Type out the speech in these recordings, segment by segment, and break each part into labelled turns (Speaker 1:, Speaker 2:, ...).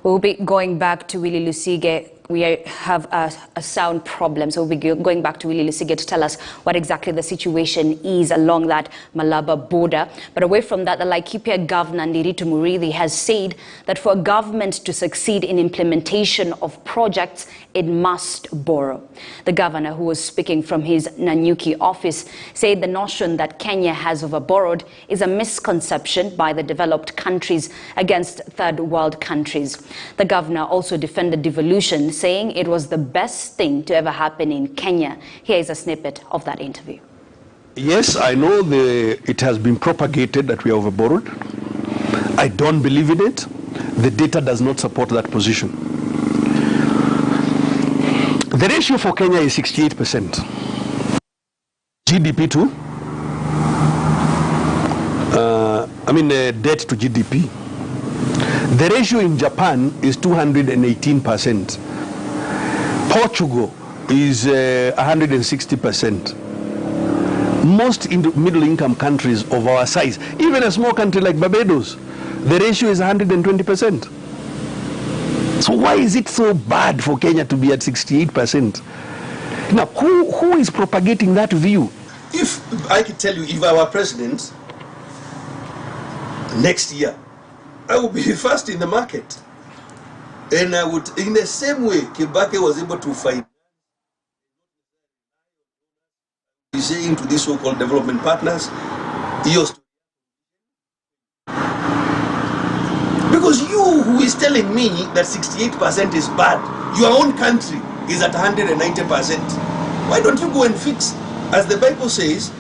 Speaker 1: We'll be going back to Willie Lusige. We have a sound problem, so we'll be going back to Willie Lusige to tell us what exactly the situation is along that Malaba border. But away from that, the Laikipia Governor Muriithi has said that for a government to succeed in implementation of projects, it must borrow. The governor, who was speaking from his Nanyuki office, said the notion that Kenya has overborrowed is a misconception by the developed countries against third world countries. The governor also defended devolution, saying it was the best thing to ever happen in Kenya. Here is a snippet of that interview.
Speaker 2: Yes, I know it has been propagated that we are overborrowed. I don't believe in it. The data does not support that position. The ratio for Kenya is 68%. GDP to, debt to GDP. The ratio in Japan is 218%. Portugal is 160%. Most middle-income countries of our size, even a small country like Barbados, the ratio is 120%. So why is it so bad for Kenya to be at 68%? Now, who is propagating that view?
Speaker 3: If I could tell you, if I were president next year, I would be first in the market. And I would, in the same way Kibaki was able to find, saying to these so-called development partners, because you who is telling me that 68% is bad, your own country is at 190%. Why don't you go and fix, as the Bible says,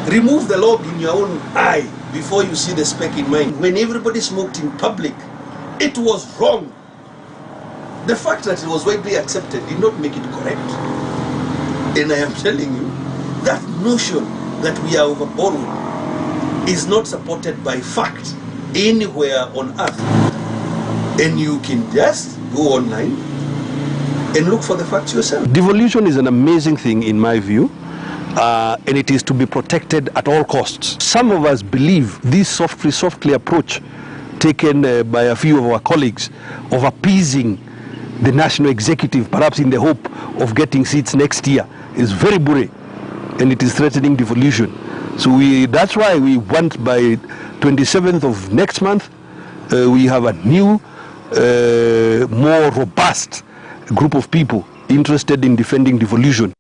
Speaker 3: remove the log in your own eye before you see the speck in mine. When everybody smoked in public, it was wrong. The fact that it was widely accepted did not make it correct. And I am telling you, that notion that we are overborrowed is not supported by fact anywhere on earth. And you can just go online and look for the facts yourself.
Speaker 2: Devolution is an amazing thing in my view. And it is to be protected at all costs. Some of us believe this softly approach taken by a few of our colleagues of appeasing the national executive, perhaps in the hope of getting seats next year, is very bure, and it is threatening devolution. So that's why we want by 27th of next month, we have a new, more robust group of people interested in defending devolution.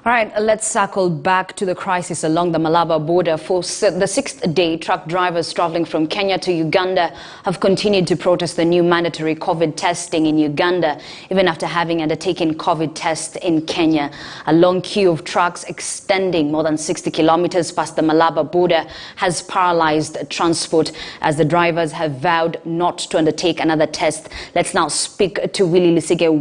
Speaker 1: All right, let's circle back to the crisis along the Malaba border. For the sixth day, truck drivers traveling from Kenya to Uganda have continued to protest the new mandatory COVID testing in Uganda, even after having undertaken COVID tests in Kenya. A long queue of trucks extending more than 60 kilometers past the Malaba border has paralyzed transport as the drivers have vowed not to undertake another test. Let's now speak to Willie Lusige.